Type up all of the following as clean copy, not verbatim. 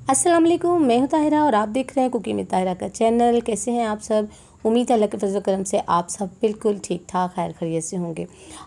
अस्सलाम वालेकुम, मैं हूं ताहिरा और आप देख रहे हैं कुकिंग विद ताहिरा का चैनल। कैसे हैं आप सब? उम्मीद है अल्लाह के फजल करम से आप सब बिल्कुल ठीक ठाक खैर खैरियत से होंगे।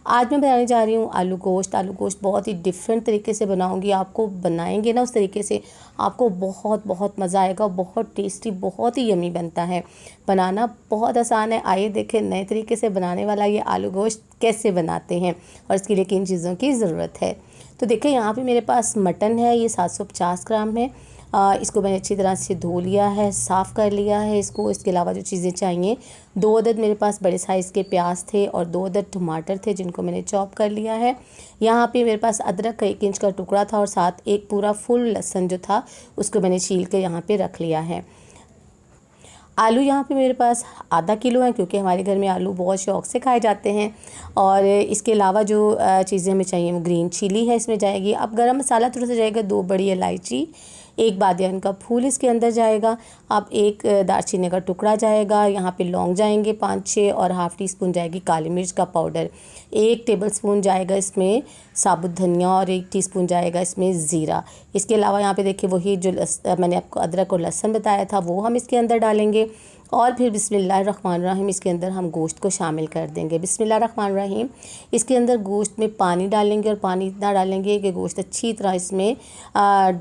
आज मैं बनाने जा रही हूं आलू गोश्त। आलू गोश्त बहुत ही डिफरेंट तरीके से बनाऊंगी। आपको बनाएंगे ना उस तरीके से आपको बहुत बहुत मज़ा आएगा। बहुत टेस्टी, बहुत ही यमी बनता है। बनाना बहुत आसान है। आइए देखें नए तरीके से बनाने वाला ये आलू गोश्त कैसे बनाते हैं और इसके लिए किन चीज़ों की ज़रूरत है। तो देखिए यहाँ पे मेरे पास मटन है, ये 750 ग्राम है। इसको मैंने अच्छी तरह से धो लिया है, साफ़ कर लिया है इसको। इसके अलावा जो चीज़ें चाहिए, 2 अदद मेरे पास बड़े साइज़ के प्याज थे और 2 अदद टमाटर थे जिनको मैंने चॉप कर लिया है। यहाँ पे मेरे पास अदरक का 1 इंच का टुकड़ा था और साथ एक पूरा फुल लहसुन जो था उसको मैंने छील के यहाँ पे रख लिया है। आलू यहाँ पे मेरे पास आधा किलो है क्योंकि हमारे घर में आलू बहुत शौक़ से खाए जाते हैं। और इसके अलावा जो चीज़ें हमें चाहिए वो ग्रीन चिली है, इसमें जाएगी। अब गरम मसाला थोड़ा सा जाएगा, 2 बड़ी इलायची, 1 बादियान का फूल इसके अंदर जाएगा। अब 1 दालचीनी का टुकड़ा जाएगा। यहाँ पे लौंग जाएंगे 5-6 और हाफ़ टी स्पून जाएगी काली मिर्च का पाउडर। 1 टेबलस्पून जाएगा इसमें साबुत धनिया और 1 टीस्पून जाएगा इसमें ज़ीरा। इसके अलावा यहाँ पे देखिए वही जो मैंने आपको अदरक और लहसुन बताया था वो हम इसके अंदर डालेंगे। और फिर बिस्मिल्लाहिर्रहमानिर्रहीम इसके अंदर हम गोश्त को शामिल कर देंगे। बिस्मिल्लाहिर्रहमानिर्रहीम इसके अंदर गोश्त में पानी डालेंगे और पानी इतना डालेंगे कि गोश्त अच्छी तरह इसमें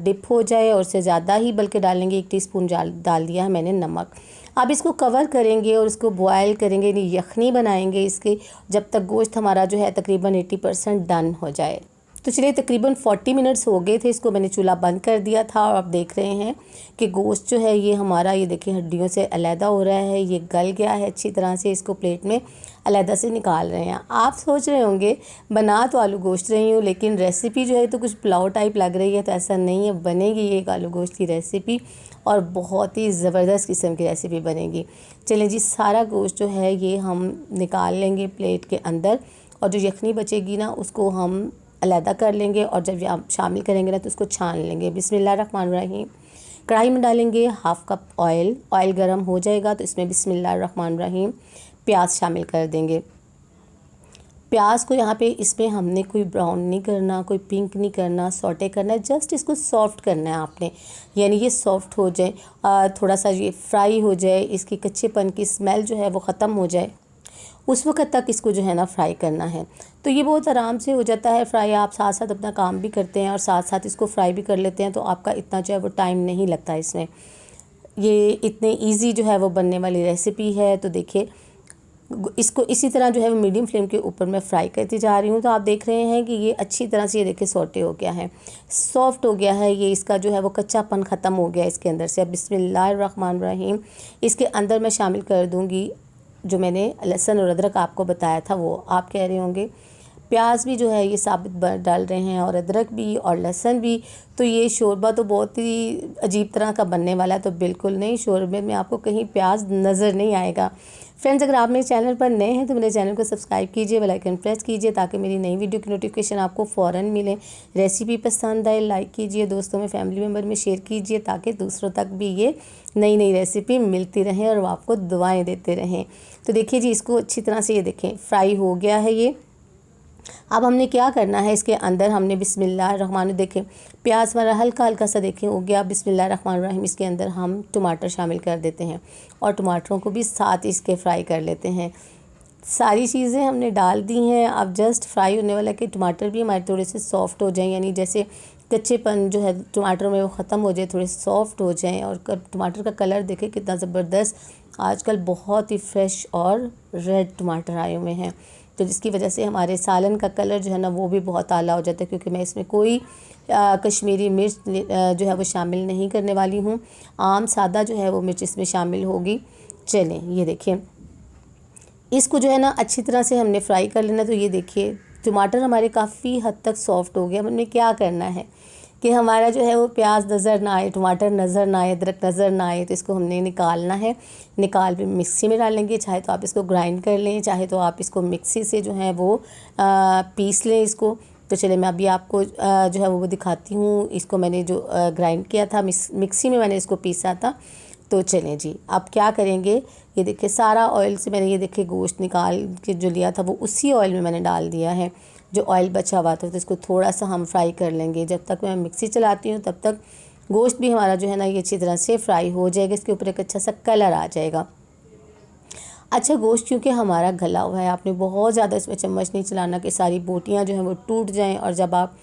डिप हो जाए और उससे ज़्यादा ही बल्कि डालेंगे। 1 टीस्पून डाल दिया है मैंने नमक। अब इसको कवर करेंगे और इसको बॉयल करेंगे, यानी यखनी बनाएंगे इसके, जब तक गोश्त हमारा जो है तकरीबन 80% डन हो जाए। तो चलिए तकरीबन 40 मिनट्स हो गए थे, इसको मैंने चूल्हा बंद कर दिया था और आप देख रहे हैं कि गोश्त जो है ये हमारा, ये देखिए हड्डियों से अलहदा हो रहा है, ये गल गया है अच्छी तरह से। इसको प्लेट में अलहदा से निकाल रहे हैं। आप सोच रहे होंगे बना तो आलू गोश्त रही हूँ लेकिन रेसिपी जो है तो कुछ पुलाव टाइप लग रही है, तो ऐसा नहीं है। बनेगी ये एक आलू गोश्त की रेसिपी और बहुत ही ज़बरदस्त किस्म की रेसिपी बनेगी। चलें जी, सारा गोश्त जो है ये हम निकाल लेंगे प्लेट के अंदर और जो यखनी बचेगी ना उसको हम अलहदा कर लेंगे और जब आप शामिल करेंगे ना तो उसको छान लेंगे। बिस्मिल्लाहिर्रहमानिर्रहीम कढ़ाई में डालेंगे हाफ़ कप ऑयल। ऑयल गर्म हो जाएगा तो इसमें बिस्मिल्लाहिर्रहमानिर्रहीम प्याज शामिल कर देंगे। प्याज को यहाँ पे इसमें हमने कोई ब्राउन नहीं करना, कोई पिंक नहीं करना, सौटे करना है, जस्ट इसको सॉफ्ट करना है आपने, यानी ये सॉफ्ट हो जाए, थोड़ा सा ये फ्राई हो जाए, इसकी कच्चेपन की स्मेल जो है वो ख़त्म हो जाए, उस वक्त तक इसको जो है ना फ्राई करना है। तो ये बहुत आराम से हो जाता है फ्राई। आप साथ साथ अपना काम भी करते हैं और साथ साथ इसको फ्राई भी कर लेते हैं तो आपका इतना जो है वो टाइम नहीं लगता इसमें। ये इतने इजी जो है वो बनने वाली रेसिपी है। तो देखिए इसको इसी तरह जो है वो मीडियम फ्लेम के ऊपर मैं फ्राई करती जा रही हूँ। तो आप देख रहे हैं कि ये अच्छी तरह से, ये देखिए सौटे हो गया है, सॉफ्ट हो गया है, ये इसका जो है वो कच्चापन ख़त्म हो गया इसके अंदर से। अब बिस्मिल्लाहिर्रहमानिर्रहीम इसके अंदर मैं शामिल कर दूँगी जो मैंने लहसुन और अदरक आपको बताया था वो। आप कह रहे होंगे प्याज भी जो है ये साबित डाल रहे हैं और अदरक भी और लहसुन भी, तो ये शोरबा तो बहुत ही अजीब तरह का बनने वाला है। तो बिल्कुल नहीं, शोरबे में आपको कहीं प्याज नज़र नहीं आएगा। फ्रेंड्स, अगर आप मेरे चैनल पर नए हैं तो मेरे चैनल को सब्सक्राइब कीजिए, बेल आइकन प्रेस कीजिए ताकि मेरी नई वीडियो की नोटिफिकेशन आपको फ़ौरन मिले। रेसिपी पसंद आए लाइक कीजिए, दोस्तों में फैमिली मेम्बर में शेयर कीजिए ताकि दूसरों तक भी ये नई नई रेसिपी मिलती रहें और वो आपको दुआएँ देते रहें। तो देखिए जी, इसको अच्छी तरह से ये देखें फ्राई हो गया है ये। अब हमने क्या करना है, इसके अंदर हमने बिस्मिल्लाहिर्रहमानिर्रहीम, देखें प्याज हमारा हल्का हल्का सा देखें हो गया। बिस्मिल्लाहिर्रहमानिर्रहीम इसके अंदर हम टमाटर शामिल कर देते हैं और टमाटरों को भी साथ इसके फ्राई कर लेते हैं। सारी चीज़ें हमने डाल दी हैं। अब जस्ट फ्राई होने वाला कि टमाटर भी हमारे थोड़े से सॉफ्ट हो जाएं, यानी जैसे कच्चेपन जो है टमाटर में वो ख़त्म हो जाए, थोड़े सॉफ्ट हो जाएं। और टमाटर का कलर देखें कितना ज़बरदस्त, आजकल बहुत ही फ्रेश और रेड टमाटर आए हुए हैं, तो जिसकी वजह से हमारे सालन का कलर जो है ना वो भी बहुत आला हो जाता है। क्योंकि मैं इसमें कोई कश्मीरी मिर्च जो है वो शामिल नहीं करने वाली हूँ, आम सादा जो है वो मिर्च इसमें शामिल होगी। चलें ये देखिए इसको जो है ना अच्छी तरह से हमने फ्राई कर लेना। तो ये देखिए टमाटर हमारे काफ़ी हद तक सॉफ्ट हो गया। हमने क्या करना है कि हमारा जो है वो प्याज नज़र ना आए, टमाटर नज़र ना आए, अदरक नज़र ना आए, तो इसको हमने निकालना है। निकाल के मिक्सी में डालेंगे, चाहे तो आप इसको ग्राइंड कर लें, चाहे तो आप इसको मिक्सी से जो है वो पीस लें इसको। तो चलिए मैं अभी आपको जो है वो दिखाती हूँ। इसको मैंने जो ग्राइंड किया था मिक्सी में मैंने इसको पीसा था। तो चलें जी, अब क्या करेंगे, ये देखिए सारा ऑयल से मैंने ये देखिए गोश्त निकाल के जो लिया था वो उसी ऑयल में मैंने डाल दिया है जो ऑयल बचा हुआ था। तो इसको थोड़ा सा हम फ्राई कर लेंगे। जब तक मैं मिक्सी चलाती हूँ तब तक गोश्त भी हमारा जो है ना ये अच्छी तरह से फ्राई हो जाएगा, इसके ऊपर एक अच्छा सा कलर आ जाएगा। अच्छा, गोश्त क्योंकि हमारा गला हुआ है, आपने बहुत ज़्यादा इसमें चम्मच नहीं चलाना कि सारी बोटियाँ जो हैं वो टूट जाएं और जब आप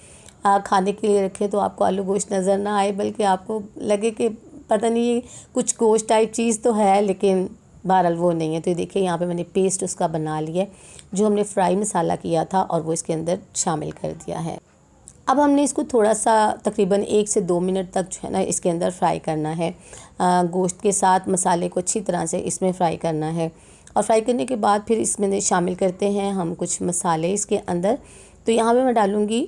खाने के लिए रखें तो आपको आलू गोश्त नज़र ना आए, बल्कि आपको लगे कि पता नहीं ये कुछ गोश्त टाइप चीज़ तो है, लेकिन बहरहाल वो नहीं है। तो ये देखिए यहाँ पे मैंने पेस्ट उसका बना लिया है, जो हमने फ्राई मसाला किया था और वो इसके अंदर शामिल कर दिया है। अब हमने इसको थोड़ा सा तकरीबन 1 से 2 मिनट तक जो है ना इसके अंदर फ्राई करना है। गोश्त के साथ मसाले को अच्छी तरह से इसमें फ्राई करना है और फ्राई करने के बाद फिर इसमें शामिल करते हैं हम कुछ मसाले इसके अंदर। तो यहाँ पे मैं डालूँगी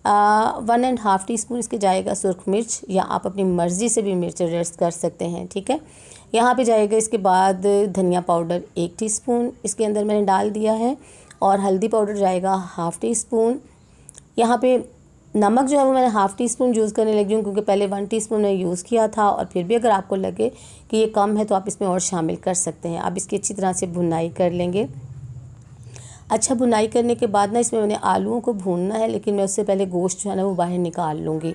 1.5 टीस्पून इसके जाएगा सुर्ख मिर्च, या आप अपनी मर्ज़ी से भी मिर्च एडजस्ट कर सकते हैं, ठीक है। यहाँ पे जाएगा इसके बाद धनिया पाउडर 1 टीस्पून इसके अंदर मैंने डाल दिया है, और हल्दी पाउडर जाएगा 1/2 टीस्पून। यहाँ पे नमक जो है वो मैंने 1/2 टीस्पून यूज़ करने लगी हूँ, क्योंकि पहले 1 टीस्पून मैंने यूज़ किया था, और फिर भी अगर आपको लगे कि ये कम है तो आप इसमें और शामिल कर सकते हैं। अब इसकी अच्छी तरह से भुनाई कर लेंगे। अच्छा, भुनाई करने के बाद ना इसमें मैंने आलूओं को भूनना है, लेकिन मैं उससे पहले गोश्त जो है ना वो बाहर निकाल लूँगी,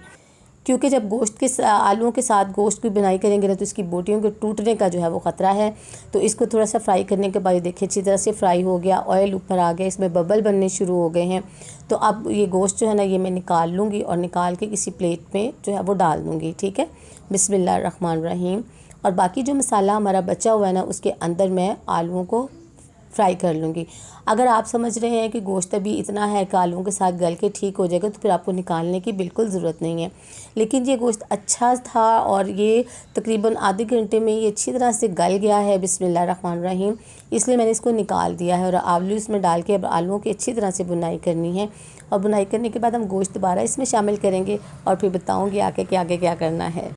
क्योंकि जब गोश्त के आलूओं के साथ गोश्त की भुनाई करेंगे ना तो इसकी बोटियों के टूटने का जो है वो ख़तरा है। तो इसको थोड़ा सा फ्राई करने के बाद देखिए अच्छी तरह से फ्राई हो गया, ऑयल ऊपर आ गया, इसमें बबल बनने शुरू हो गए हैं। तो अब ये गोश्त जो है ना ये मैं निकाल लूँगी और निकाल के किसी प्लेट में जो है वो डाल दूँगी, ठीक है। बिस्मिल्लाहिर्रहमानिर्रहीम। और बाकी जो मसाला हमारा बचा हुआ है ना उसके अंदर मैं आलूओं को फ्राई कर लूँगी। अगर आप समझ रहे हैं कि गोश्त अभी इतना है कि आलूओं के साथ गल के ठीक हो जाएगा, तो फिर आपको निकालने की बिल्कुल ज़रूरत नहीं है। लेकिन ये गोश्त अच्छा था और ये तकरीबन आधे घंटे में ये अच्छी तरह से गल गया है, बिस्मिल्लाहिर्रहमानिर्रहीम, इसलिए मैंने इसको निकाल दिया है। और आलू इसमें डाल के अब आलूओं की अच्छी तरह से बुनाई करनी है, और बुनाई करने के बाद हम गोश्त दोबारा इसमें शामिल करेंगे और फिर बताऊँगी आगे क्या करना है।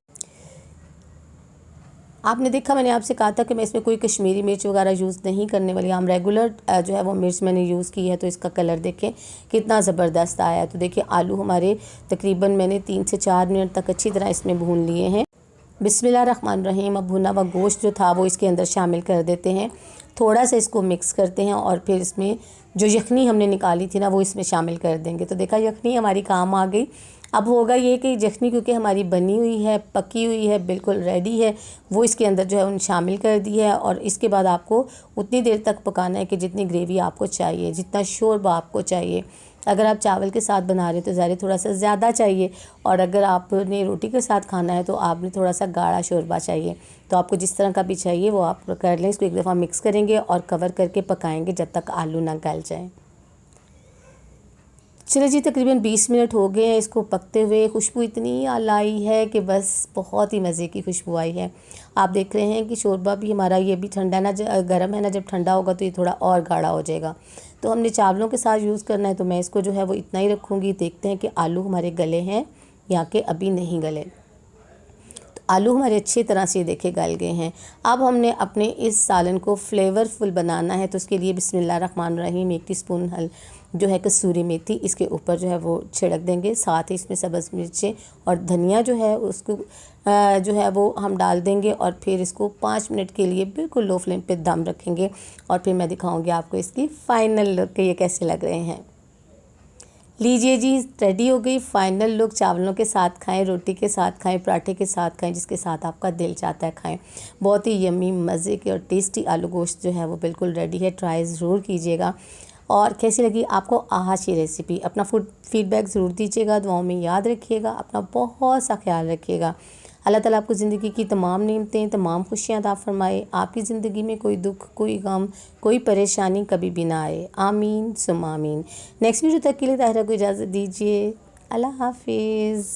आपने देखा, मैंने आपसे कहा था कि मैं इसमें कोई कश्मीरी मिर्च वगैरह यूज़ नहीं करने वाली। हम रेगुलर जो है वो मिर्च मैंने यूज़ की है, तो इसका कलर देखें कितना ज़बरदस्त आया है। तो देखिए आलू हमारे तकरीबन मैंने 3 से 4 मिनट तक अच्छी तरह इसमें भून लिए हैं। बिस्मिल्लाहिर्रहमानिर्रहीम। अब भुना हुआ गोश्त जो था वो इसके अंदर शामिल कर देते हैं, थोड़ा सा इसको मिक्स करते हैं और फिर इसमें जो यखनी हमने निकाली थी ना वो इसमें शामिल कर देंगे। तो देखा, यखनी हमारी काम आ गई। अब होगा ये कि यखनी क्योंकि हमारी बनी हुई है, पकी हुई है, बिल्कुल रेडी है, वो इसके अंदर जो है उन शामिल कर दी है। और इसके बाद आपको उतनी देर तक पकाना है कि जितनी ग्रेवी आपको चाहिए, जितना शोरबा आपको चाहिए। अगर आप चावल के साथ बना रहे हो तो ज़ाहिर थोड़ा सा ज़्यादा चाहिए, और अगर आपने रोटी के साथ खाना है तो आपने थोड़ा सा गाढ़ा शोरबा चाहिए। तो आपको जिस तरह का भी चाहिए वो आप कर लें। इसको एक दफ़ा मिक्स करेंगे और कवर करके पकाएंगे जब तक आलू ना गल जाए। चलिए जी, तकरीबन 20 मिनट हो गए हैं इसको पकते हुए। खुशबू इतनी आला आई है कि बस बहुत ही मज़े की खुशबू आई है। आप देख रहे हैं कि शोरबा भी हमारा ये भी ठंडा ना गर्म है ना, जब ठंडा होगा तो ये थोड़ा और गाढ़ा हो जाएगा। तो हमने चावलों के साथ यूज़ करना है, तो मैं इसको जो है वो इतना ही रखूँगी। देखते हैं कि आलू हमारे गले हैं या कि अभी नहीं गले। आलू हमारे अच्छी तरह से देखे गल गए हैं। अब हमने अपने इस सालन को फ्लेवरफुल बनाना है, तो उसके लिए बिस्मिल्लाहिर्रहमानिर्रहीम 1 टीस्पून जो है कसूरी मेथी इसके ऊपर जो है वो छिड़क देंगे। साथ ही इसमें सब्ज़ मिर्चें और धनिया जो है उसको जो है वो हम डाल देंगे, और फिर इसको 5 मिनट के लिए बिल्कुल लो फ्लेम पे दम रखेंगे, और फिर मैं दिखाऊंगी आपको इसकी फ़ाइनल लुक ये कैसे लग रहे हैं। लीजिए जी, रेडी हो गई फ़ाइनल लुक। चावलों के साथ खाएं, रोटी के साथ खाएं, पराठे के साथ खाएं, जिसके साथ आपका दिल चाहता है खाएं। बहुत ही यम्मी मज़े के और टेस्टी आलू गोश्त जो है वो बिल्कुल रेडी है। ट्राई ज़रूर कीजिएगा। और कैसी लगी आपको आज की रेसिपी, अपना फीडबैक ज़रूर दीजिएगा। दुआओं में याद रखिएगा, अपना बहुत सा ख्याल रखिएगा। अल्लाह ताला आपको ज़िंदगी की तमाम नेमतें, तमाम खुशियाँ अता फ़रमाए। आपकी ज़िंदगी में कोई दुख, कोई गम, कोई परेशानी कभी भी ना आए। आमीन सुम्मा आमीन। नेक्स्ट वीडियो तक के लिए ताहिरा को इजाज़त दीजिए। अल्लाह हाफिज़।